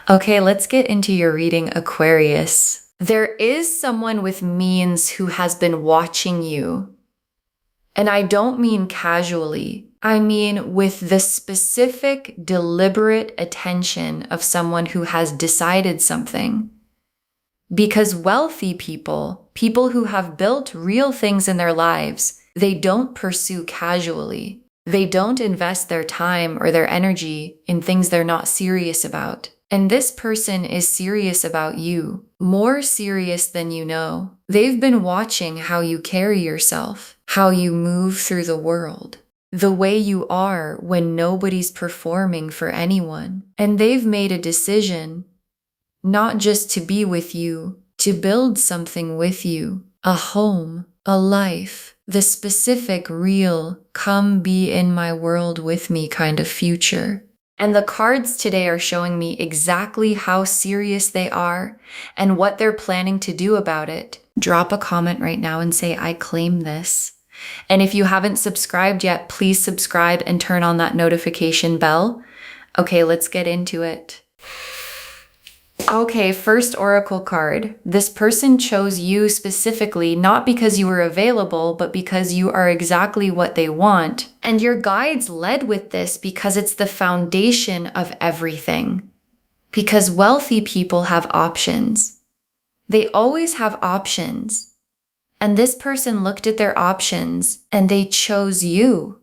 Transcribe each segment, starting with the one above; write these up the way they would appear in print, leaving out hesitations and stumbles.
Okay, let's get into your reading, Aquarius. There is someone with means who has been watching you. And I don't mean casually. I mean with the specific, deliberate attention of someone who has decided something. Because wealthy people, people who have built real things in their lives, they don't pursue casually. They don't invest their time or their energy in things they're not serious about. And this person is serious about you, more serious than you know. They've been watching how you carry yourself, how you move through the world, the way you are when nobody's performing for anyone. And they've made a decision not just to be with you, to build something with you, a home, a life, the specific, real, come be in my world with me kind of future. And the cards today are showing me exactly how serious they are and what they're planning to do about it. Drop a comment right now and say, I claim this. And if you haven't subscribed yet, please subscribe and turn on that notification bell. Okay, let's get into it. Okay, first oracle card. This person chose you specifically, not because you were available, but because you are exactly what they want. And your guides led with this because it's the foundation of everything. Because wealthy people have options. They always have options. And this person looked at their options and they chose you.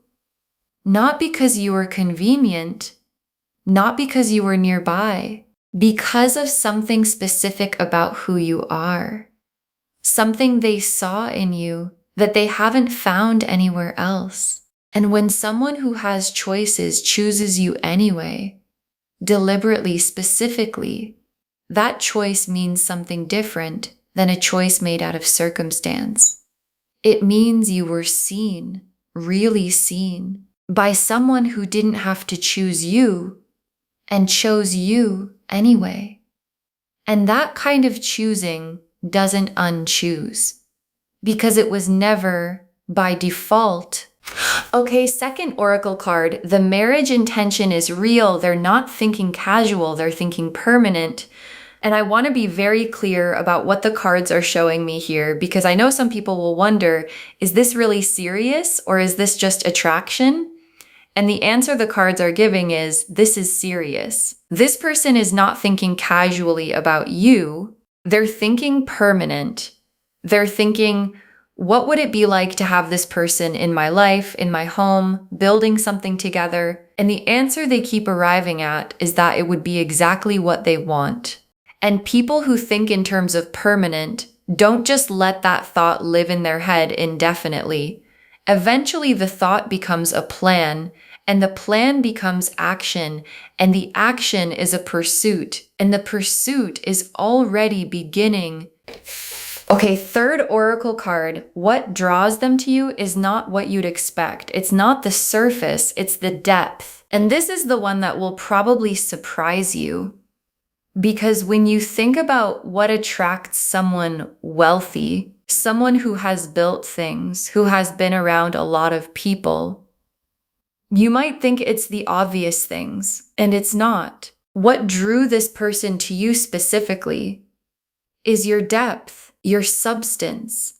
Not because you were convenient, not because you were nearby. Because of something specific about who you are. Something they saw in you that they haven't found anywhere else. And when someone who has choices chooses you anyway, deliberately, specifically, that choice means something different than a choice made out of circumstance. It means you were seen, really seen, by someone who didn't have to choose you and chose you anyway. And that kind of choosing doesn't unchoose because it was never by default. Okay, second oracle card. The marriage intention is real. They're not thinking casual. They're thinking permanent. And I want to be very clear about what the cards are showing me here because I know some people will wonder, is this really serious or is this just attraction? And the answer the cards are giving is, this is serious. This person is not thinking casually about you. They're thinking permanent. They're thinking, what would it be like to have this person in my life, in my home, building something together? And the answer they keep arriving at is that it would be exactly what they want. And people who think in terms of permanent don't just let that thought live in their head indefinitely. Eventually, the thought becomes a plan, and the plan becomes action, and the action is a pursuit, and the pursuit is already beginning. Okay, third oracle card. What draws them to you is not what you'd expect. It's not the surface, it's the depth. And this is the one that will probably surprise you. Because when you think about what attracts someone wealthy, someone who has built things, who has been around a lot of people, you might think it's the obvious things, and it's not. What drew this person to you specifically is your depth, your substance.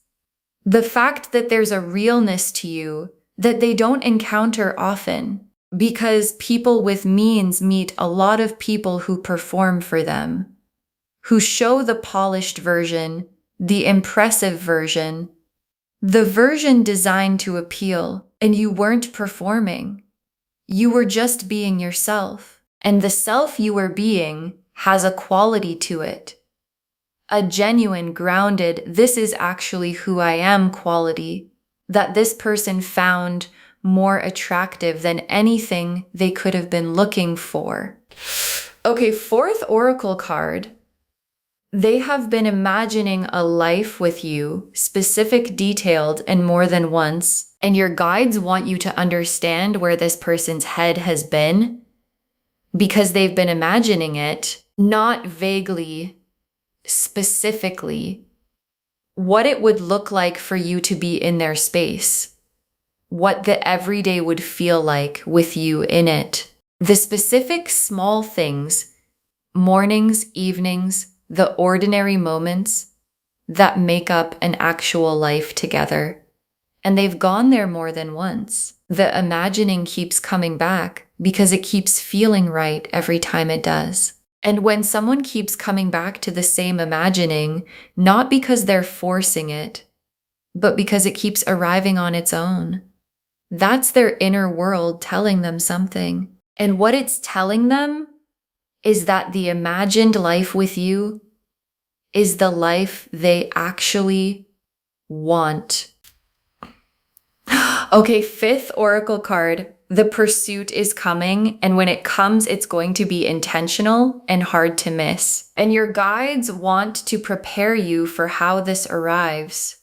The fact that there's a realness to you that they don't encounter often. Because people with means meet a lot of people who perform for them, who show the polished version, the impressive version, the version designed to appeal, and you weren't performing. You were just being yourself, and the self you were being has a quality to it. A genuine, grounded, this is actually who I am quality that this person found more attractive than anything they could have been looking for. Okay, fourth oracle card. They have been imagining a life with you, specific, detailed, and more than once, and your guides want you to understand where this person's head has been because they've been imagining it, not vaguely, specifically, what it would look like for you to be in their space. What the everyday would feel like with you in it. The specific small things Mornings, evenings, the ordinary moments that make up an actual life together. And they've gone there more than once. The imagining keeps coming back because it keeps feeling right every time it does. And when someone keeps coming back to the same imagining, not because they're forcing it, but because it keeps arriving on its own, that's their inner world telling them something. And what it's telling them is that the imagined life with you is the life they actually want. Okay, fifth oracle card. The pursuit is coming, and when it comes, it's going to be intentional and hard to miss. And your guides want to prepare you for how this arrives,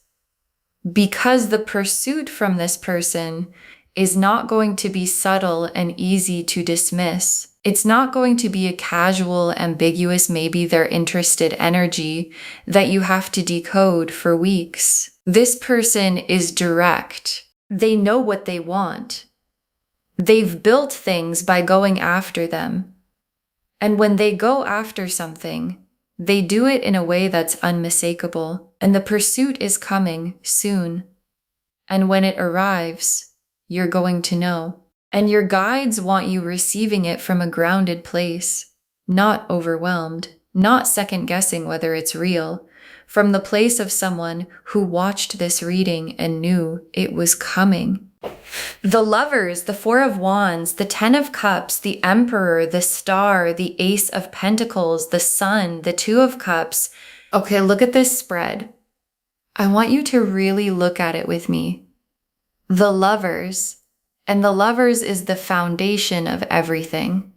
because the pursuit from this person is not going to be subtle and easy to dismiss. It's not going to be a casual, ambiguous, maybe they're interested energy that you have to decode for weeks. This person is direct. They know what they want. They've built things by going after them. And when they go after something, they do it in a way that's unmistakable. And the pursuit is coming soon. And when it arrives, you're going to know. And your guides want you receiving it from a grounded place, not overwhelmed, not second-guessing whether it's real, from the place of someone who watched this reading and knew it was coming. The Lovers, the Four of Wands, the Ten of Cups, the Emperor, the Star, the Ace of Pentacles, the Sun, the Two of Cups. Okay, look at this spread. I want you to really look at it with me. The Lovers, and the Lovers is the foundation of everything.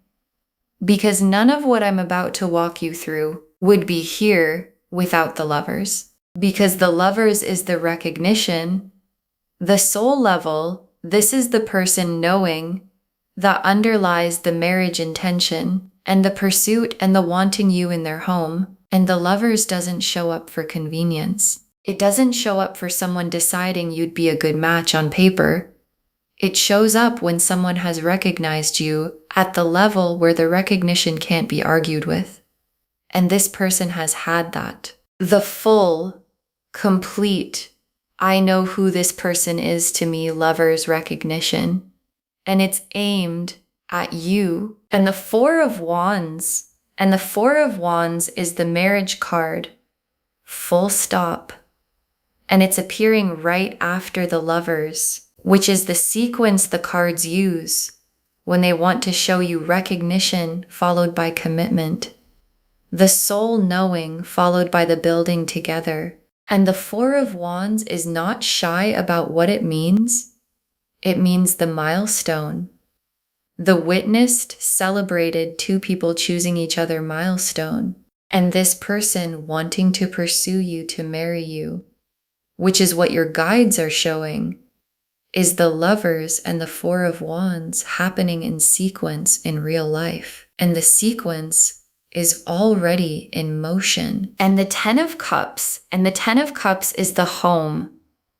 Because none of what I'm about to walk you through would be here without the Lovers. Because the Lovers is the recognition, the soul level. This is the person knowing that underlies the marriage intention and the pursuit and the wanting you in their home. And the Lovers doesn't show up for convenience. It doesn't show up for someone deciding you'd be a good match on paper. It shows up when someone has recognized you at the level where the recognition can't be argued with. And this person has had that. The full, complete, I know who this person is to me, Lovers recognition. And it's aimed at you. And the Four of Wands, and the Four of Wands is the marriage card, full stop. And it's appearing right after the Lovers, which is the sequence the cards use when they want to show you recognition followed by commitment. The soul knowing followed by the building together. And the Four of Wands is not shy about what it means. It means the milestone. The witnessed, celebrated two people choosing each other milestone. And this person wanting to pursue you to marry you, which is what your guides are showing, is the Lovers and the Four of Wands happening in sequence in real life. And the sequence is already in motion. And the Ten of Cups, and the Ten of Cups is the home,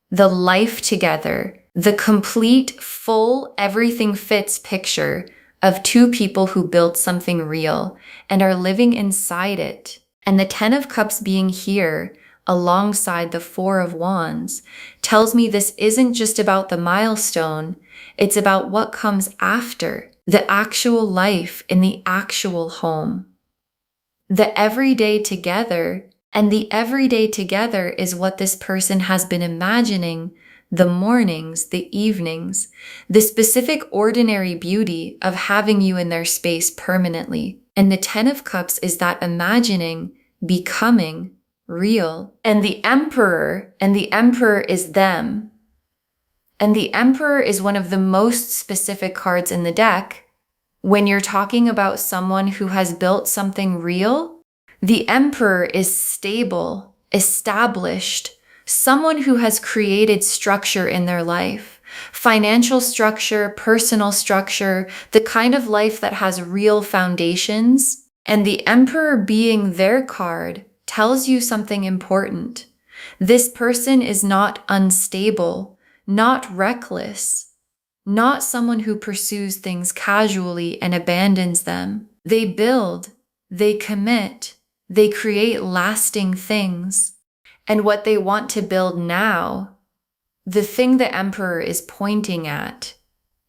the life together, the complete, full, everything fits picture of two people who built something real and are living inside it. And the Ten of Cups being here alongside the Four of Wands tells me this isn't just about the milestone, it's about what comes after, the actual life in the actual home. The everyday together, and the everyday together is what this person has been imagining, the mornings, the evenings, the specific ordinary beauty of having you in their space permanently. And the Ten of Cups is that imagining becoming real. And the Emperor is them. And the Emperor is one of the most specific cards in the deck. When you're talking about someone who has built something real, the Emperor is stable, established, someone who has created structure in their life, financial structure, personal structure, the kind of life that has real foundations. And the Emperor being their card tells you something important. This person is not unstable, not reckless, not someone who pursues things casually and abandons them. They build, they commit, they create lasting things. And what they want to build now, the thing the Emperor is pointing at,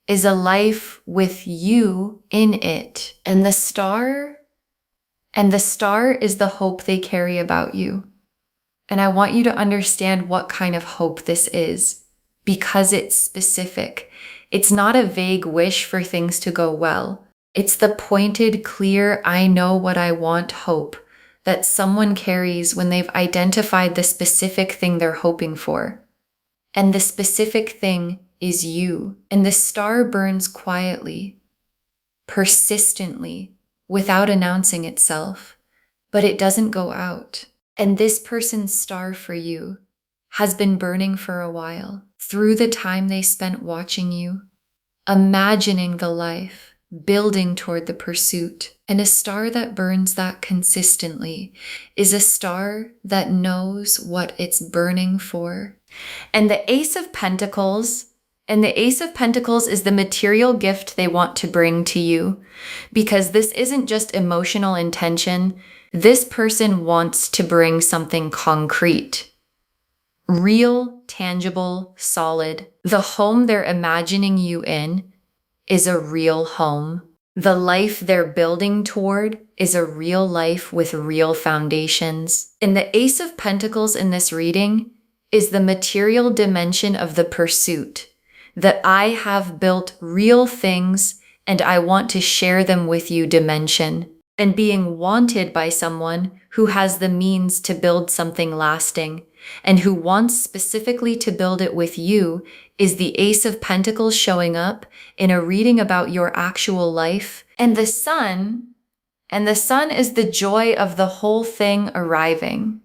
is a life with you in it. And the star is the hope they carry about you. And I want you to understand what kind of hope this is, because it's specific. It's not a vague wish for things to go well. It's the pointed, clear, I know what I want hope that someone carries when they've identified the specific thing they're hoping for. And the specific thing is you. And the star burns quietly, persistently, without announcing itself, but it doesn't go out. And this person's star for you has been burning for a while, through the time they spent watching you, imagining the life, building toward the pursuit. And a star that burns that consistently is a star that knows what it's burning for. And the Ace of Pentacles is the material gift they want to bring to you, because this isn't just emotional intention. This person wants to bring something concrete, real, tangible, solid. The home they're imagining you in is a real home. The life they're building toward is a real life with real foundations. And the Ace of Pentacles in this reading is the material dimension of the pursuit, that I have built real things and I want to share them with you dimension. And being wanted by someone who has the means to build something lasting and who wants specifically to build it with you is the Ace of Pentacles showing up in a reading about your actual life. And the Sun is the joy of the whole thing arriving,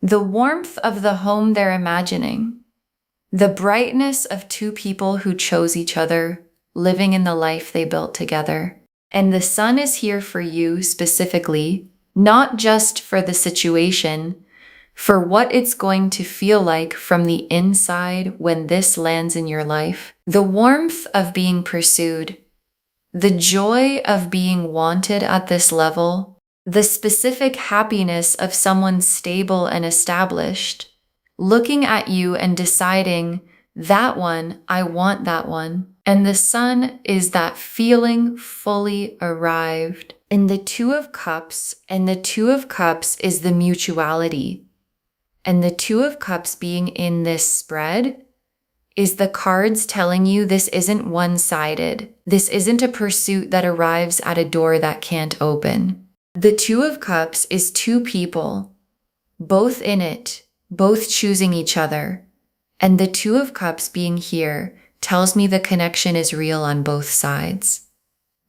the warmth of the home they're imagining, the brightness of two people who chose each other, living in the life they built together. And the Sun is here for you specifically, not just for the situation, for what it's going to feel like from the inside when this lands in your life. The warmth of being pursued, the joy of being wanted at this level, the specific happiness of someone stable and established, looking at you and deciding, that one, I want that one. And the Sun is that feeling fully arrived. In the Two of Cups, and the Two of Cups is the mutuality. And the Two of Cups being in this spread is the cards telling you this isn't one-sided. This isn't a pursuit that arrives at a door that can't open. The Two of Cups is two people, both in it, both choosing each other. And the Two of Cups being here tells me the connection is real on both sides.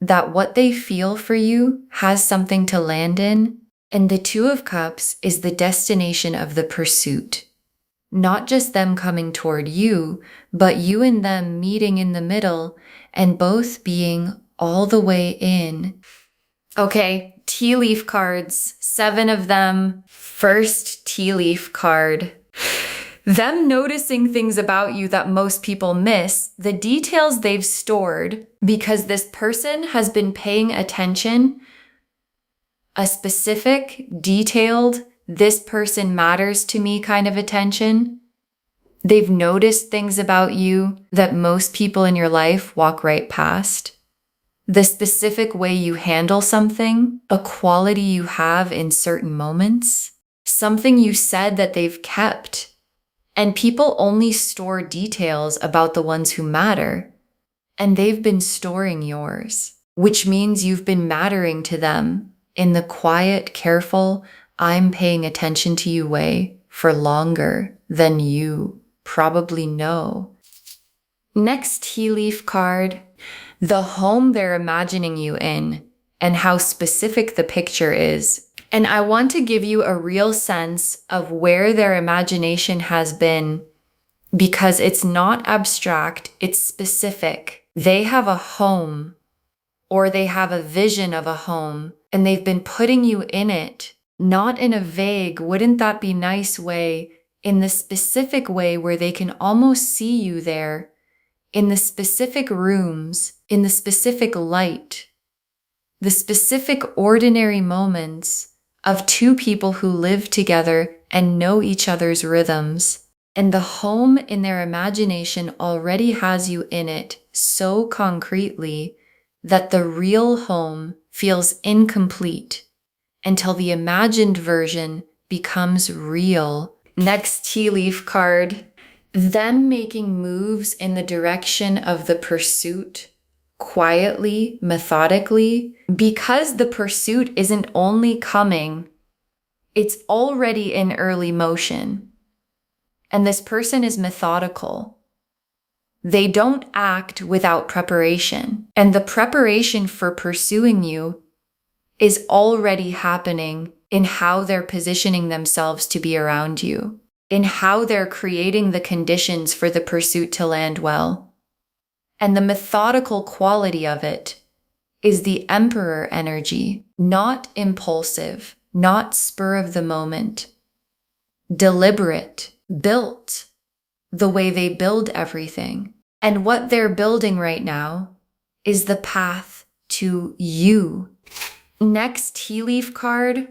That what they feel for you has something to land in. And the Two of Cups is the destination of the pursuit. Not just them coming toward you, but you and them meeting in the middle and both being all the way in. Okay, tea leaf cards, 7 of them. First tea leaf card. Them noticing things about you that most people miss, the details they've stored, because this person has been paying attention, a specific, detailed, this person matters to me kind of attention. They've noticed things about you that most people in your life walk right past. The specific way you handle something, a quality you have in certain moments, something you said that they've kept. And people only store details about the ones who matter. And they've been storing yours, which means you've been mattering to them in the quiet, careful, I'm paying attention to you way for longer than you probably know. Next tea leaf card, the home they're imagining you in and how specific the picture is. And I want to give you a real sense of where their imagination has been, because it's not abstract, it's specific. They have a home, or they have a vision of a home, and they've been putting you in it, not in a vague, wouldn't that be nice way, in the specific way where they can almost see you there, in the specific rooms, in the specific light. the specific ordinary moments of two people who live together and know each other's rhythms. And the home in their imagination already has you in it so concretely that the real home feels incomplete until the imagined version becomes real. Next tea leaf card, them making moves in the direction of the pursuit, quietly, methodically, because the pursuit isn't only coming, it's already in early motion. And this person is methodical. They don't act without preparation. And the preparation for pursuing you is already happening in how they're positioning themselves to be around you, in how they're creating the conditions for the pursuit to land well. And the methodical quality of it is the Emperor energy, not impulsive, not spur of the moment, deliberate, built the way they build everything. And what they're building right now is the path to you. Next tea leaf card,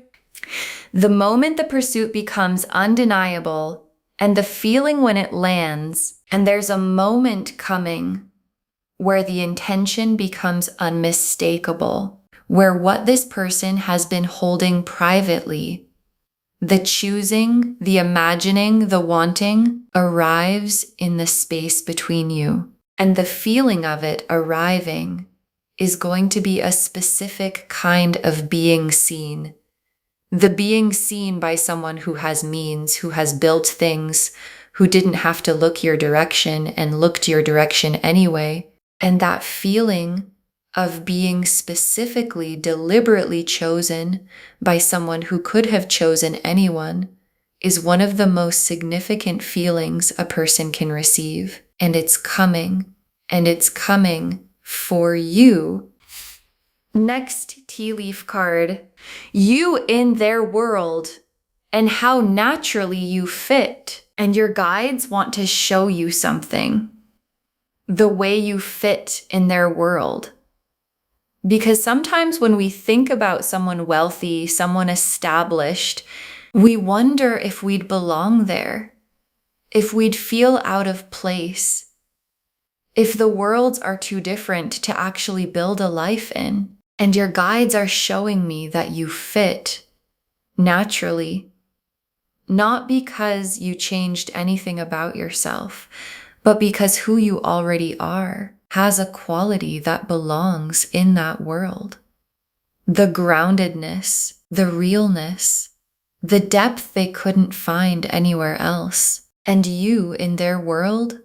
the moment the pursuit becomes undeniable and the feeling when it lands, and there's a moment coming where the intention becomes unmistakable, where what this person has been holding privately, the choosing, the imagining, the wanting, arrives in the space between you. And the feeling of it arriving is going to be a specific kind of being seen. The being seen by someone who has means, who has built things, who didn't have to look your direction and looked your direction anyway. And that feeling of being specifically, deliberately chosen by someone who could have chosen anyone is one of the most significant feelings a person can receive. And it's coming for you. Next tea leaf card, you in their world and how naturally you fit. And your guides want to show you something, the way you fit in their world. Because sometimes when we think about someone wealthy, someone established, we wonder if we'd belong there, if we'd feel out of place, if the worlds are too different to actually build a life in. And your guides are showing me that you fit naturally, not because you changed anything about yourself, but because who you already are has a quality that belongs in that world. The groundedness, the realness, the depth they couldn't find anywhere else. And you in their world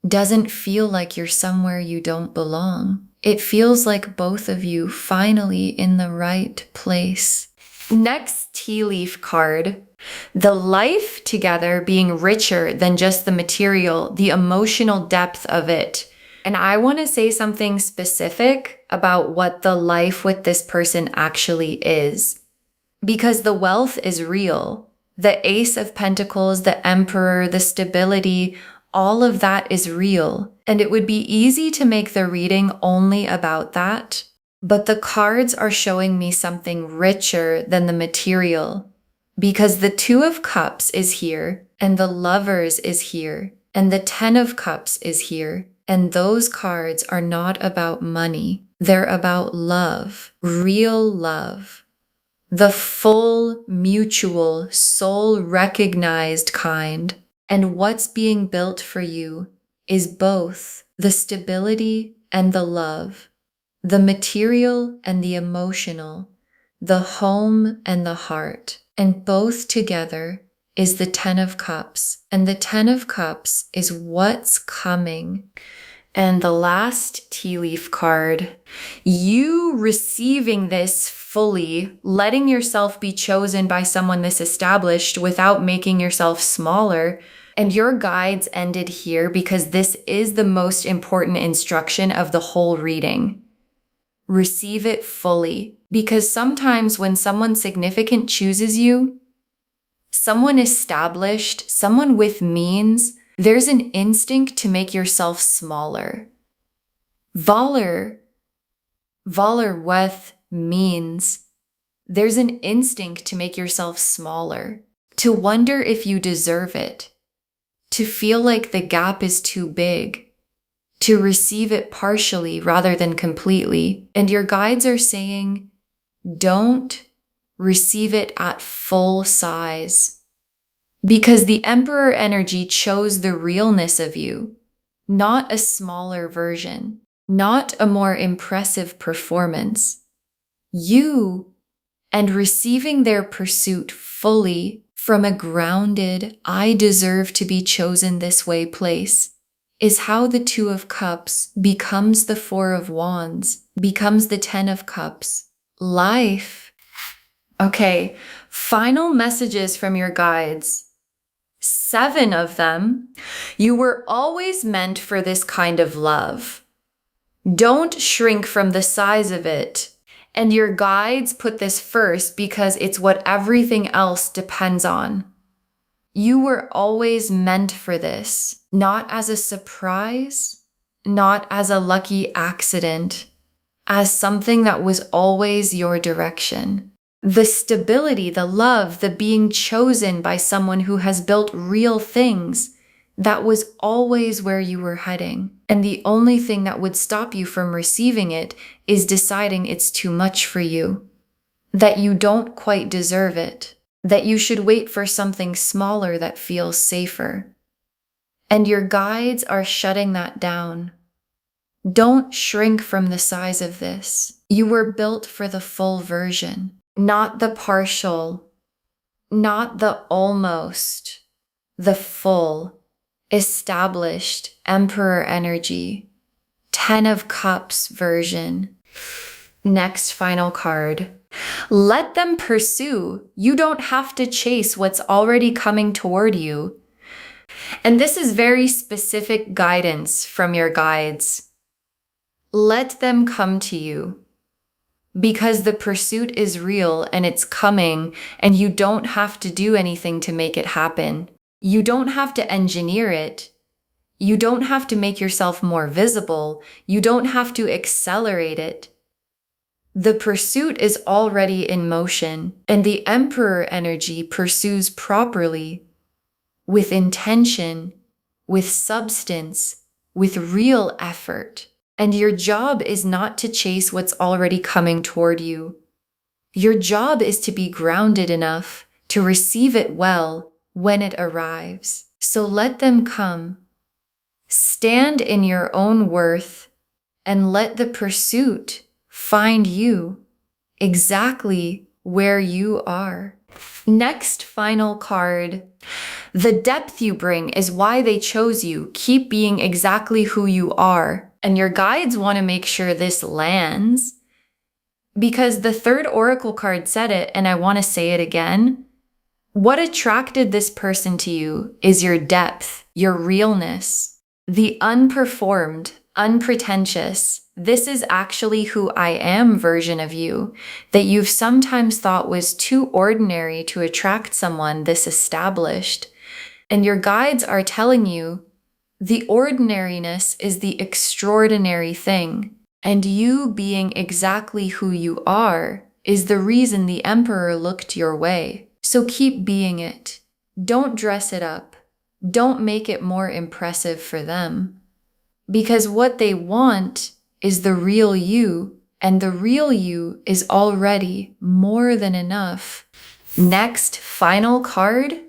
doesn't feel like you're somewhere you don't belong. It feels like both of you finally in the right place. Next tea leaf card, the life together being richer than just the material, the emotional depth of it. And I want to say something specific about what the life with this person actually is. Because the wealth is real. The Ace of Pentacles, the Emperor, the stability, all of that is real. And it would be easy to make the reading only about that. But the cards are showing me something richer than the material. Because the Two of Cups is here, and the Lovers is here, and the Ten of Cups is here. And those cards are not about money. They're about love, real love. The full, mutual, soul-recognized kind. And what's being built for you is both the stability and the love, the material and the emotional, the home and the heart. And both together is the Ten of Cups. And the Ten of Cups is what's coming. And the last tea leaf card, you receiving this fully, letting yourself be chosen by someone this established without making yourself smaller. And your guides ended here because this is the most important instruction of the whole reading. Receive it fully. Because sometimes when someone significant chooses you, someone established, someone with means, there's an instinct to make yourself smaller. Valer with means. There's an instinct to make yourself smaller, to wonder if you deserve it, to feel like the gap is too big, to receive it partially rather than completely. And your guides are saying, don't receive it at full size. Because the Emperor energy chose the realness of you, not a smaller version, not a more impressive performance. You, and receiving their pursuit fully from a grounded, I deserve to be chosen this way place, is how the Two of Cups becomes the Four of Wands, becomes the Ten of Cups. Life. Okay, final messages from your guides. 7 of them. You were always meant for this kind of love. Don't shrink from the size of it. And your guides put this first because it's what everything else depends on. You were always meant for this, not as a surprise, not as a lucky accident, as something that was always your direction. The stability, the love, the being chosen by someone who has built real things, that was always where you were heading. And the only thing that would stop you from receiving it is deciding it's too much for you, that you don't quite deserve it, that you should wait for something smaller that feels safer. And your guides are shutting that down. Don't shrink from the size of this. You were built for the full version. Not the partial, not the almost, the full, established Emperor energy, 10 of Cups version. Next final card. Let them pursue. You don't have to chase what's already coming toward you. And this is very specific guidance from your guides. Let them come to you. Because the pursuit is real and it's coming, and you don't have to do anything to make it happen. You don't have to engineer it. You don't have to make yourself more visible. You don't have to accelerate it. The pursuit is already in motion, and the Emperor energy pursues properly, with intention, with substance, with real effort. And your job is not to chase what's already coming toward you. Your job is to be grounded enough to receive it well when it arrives. So let them come. Stand in your own worth and let the pursuit find you exactly where you are. Next final card. The depth you bring is why they chose you. Keep being exactly who you are. And your guides want to make sure this lands because the third oracle card said it, and I want to say it again. What attracted this person to you is your depth, your realness, the unperformed, unpretentious. This is actually who I am version of you that you've sometimes thought was too ordinary to attract someone this established. And your guides are telling you the ordinariness is the extraordinary thing, and you being exactly who you are is the reason the Emperor looked your way. So keep being it. Don't dress it up. Don't make it more impressive for them. Because what they want is the real you, and the real you is already more than enough. Next, final card.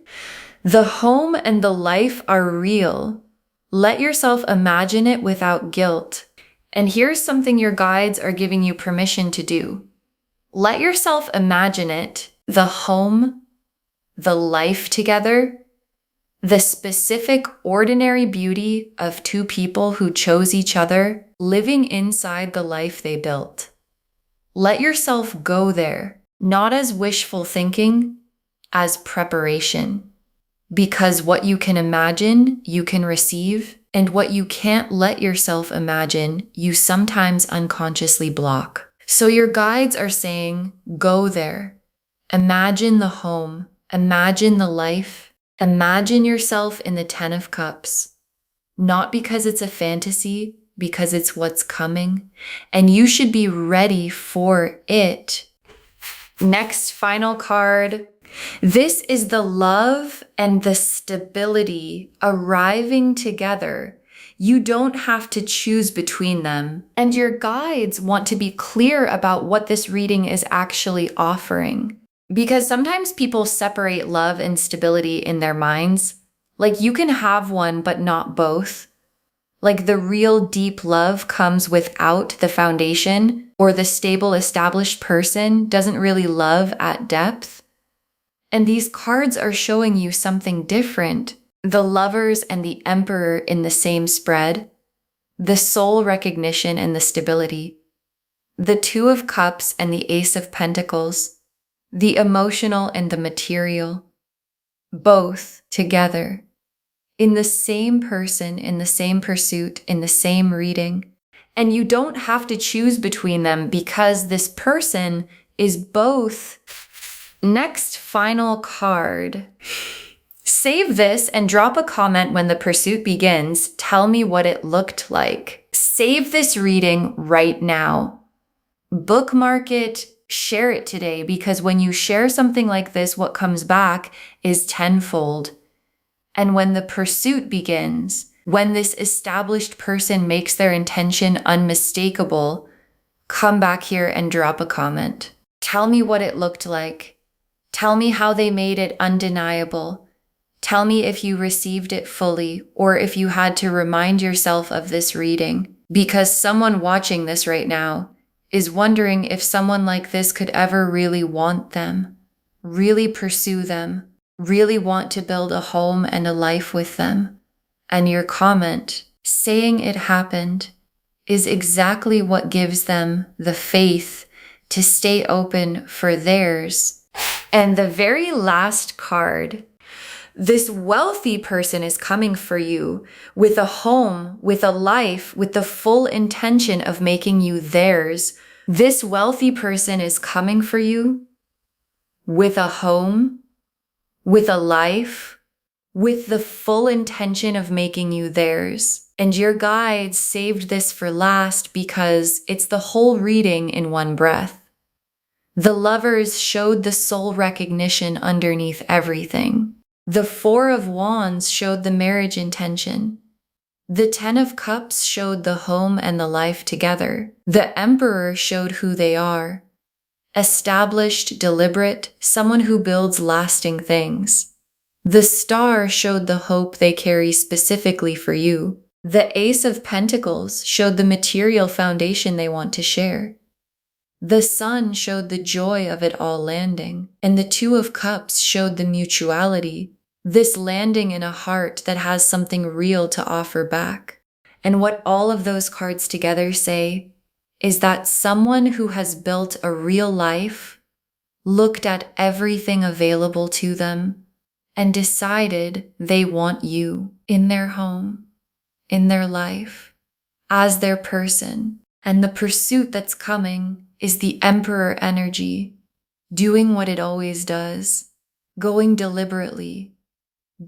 The home and the life are real. Let yourself imagine it without guilt. And here's something your guides are giving you permission to do. Let yourself imagine it, the home, the life together, the specific ordinary beauty of two people who chose each other, living inside the life they built. Let yourself go there, not as wishful thinking, as preparation. Because what you can imagine, you can receive, and what you can't let yourself imagine, you sometimes unconsciously block. So your guides are saying, go there. Imagine the home. Imagine the life. Imagine yourself in the 10 of Cups. Not because it's a fantasy, because it's what's coming, and you should be ready for it. Next, final card. This is the love and the stability arriving together. You don't have to choose between them. And your guides want to be clear about what this reading is actually offering. Because sometimes people separate love and stability in their minds. Like you can have one, but not both. Like the real deep love comes without the foundation, or the stable established person doesn't really love at depth. And these cards are showing you something different. The Lovers and the Emperor in the same spread, the soul recognition and the stability, the Two of Cups and the Ace of Pentacles, the emotional and the material, both together, in the same person, in the same pursuit, in the same reading. And you don't have to choose between them because this person is both. Next, final card. Save this and drop a comment when the pursuit begins. Tell me what it looked like. Save this reading right now. Bookmark it, share it today, because when you share something like this, what comes back is tenfold. And when the pursuit begins, when this established person makes their intention unmistakable, come back here and drop a comment. Tell me what it looked like. Tell me how they made it undeniable. Tell me if you received it fully, or if you had to remind yourself of this reading, because someone watching this right now is wondering if someone like this could ever really want them, really pursue them, really want to build a home and a life with them. And your comment, saying it happened, is exactly what gives them the faith to stay open for theirs. And the very last card, this wealthy person is coming for you with a home, with a life, with the full intention of making you theirs. This wealthy person is coming for you with a home, with a life, with the full intention of making you theirs. And your guides saved this for last because it's the whole reading in one breath. The Lovers showed the soul recognition underneath everything. The Four of Wands showed the marriage intention. The Ten of Cups showed the home and the life together. The Emperor showed who they are. Established, deliberate, someone who builds lasting things. The Star showed the hope they carry specifically for you. The Ace of Pentacles showed the material foundation they want to share. The Sun showed the joy of it all landing. And the Two of Cups showed the mutuality, this landing in a heart that has something real to offer back. And what all of those cards together say is that someone who has built a real life looked at everything available to them and decided they want you in their home, in their life, as their person. And the pursuit that's coming is the Emperor energy, doing what it always does, going deliberately,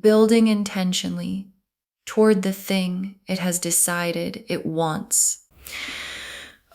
building intentionally toward the thing it has decided it wants.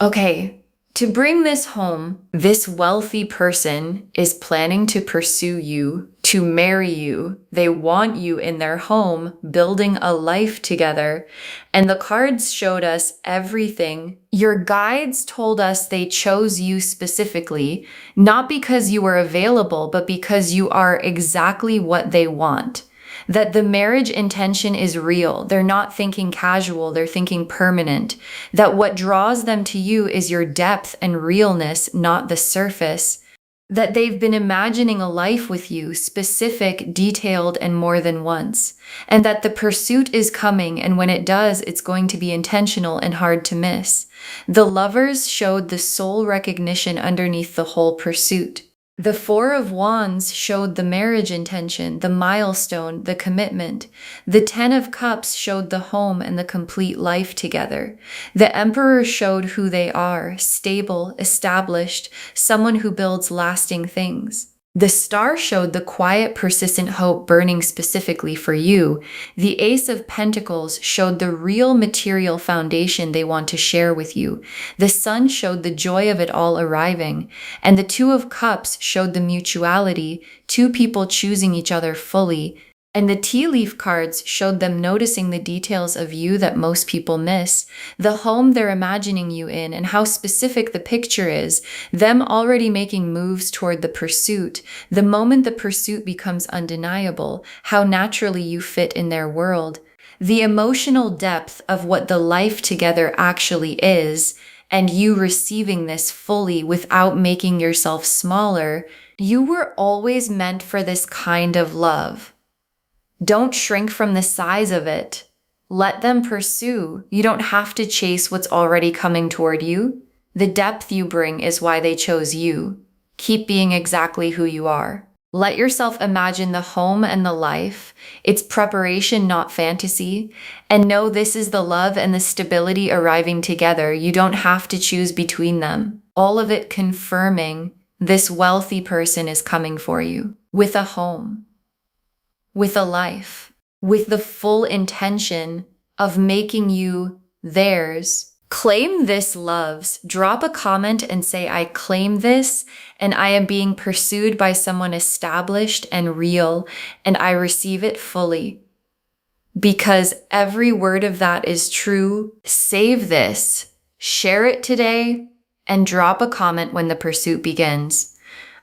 Okay, to bring this home, this wealthy person is planning to pursue you, to marry you. They want you in their home, building a life together. And the cards showed us everything. Your guides told us they chose you specifically, not because you were available, but because you are exactly what they want. That the marriage intention is real. They're not thinking casual, they're thinking permanent. That what draws them to you is your depth and realness, not the surface. That they've been imagining a life with you, specific, detailed, and more than once. And that the pursuit is coming, and when it does, it's going to be intentional and hard to miss. The Lovers showed the soul recognition underneath the whole pursuit. The Four of Wands showed the marriage intention, the milestone, the commitment. The Ten of Cups showed the home and the complete life together. The Emperor showed who they are, stable, established, someone who builds lasting things. The star showed the quiet, persistent hope burning specifically for you. The Ace of Pentacles showed the real material foundation they want to share with you. The Sun showed the joy of it all arriving. And the Two of Cups showed the mutuality, two people choosing each other fully. And the tea leaf cards showed them noticing the details of you that most people miss, the home they're imagining you in, and how specific the picture is, them already making moves toward the pursuit. The moment the pursuit becomes undeniable, how naturally you fit in their world. The emotional depth of what the life together actually is, and you receiving this fully without making yourself smaller. You were always meant for this kind of love. Don't shrink from the size of it. Let them pursue. You don't have to chase what's already coming toward you. The depth you bring is why they chose you. Keep being exactly who you are. Let yourself imagine the home and the life. It's preparation, not fantasy. And know this is the love and the stability arriving together. You don't have to choose between them. All of it confirming this wealthy person is coming for you with a home, with a life, with the full intention of making you theirs. Claim this, loves. Drop a comment and say, I claim this, and I am being pursued by someone established and real, and I receive it fully. Because every word of that is true. Save this, share it today, and drop a comment when the pursuit begins.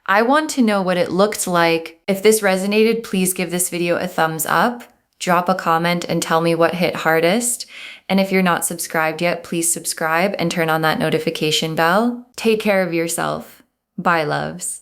I want to know what it looked like. If this resonated, please give this video a thumbs up, drop a comment and tell me what hit hardest. And if you're not subscribed yet, please subscribe and turn on that notification bell. Take care of yourself. Bye, loves.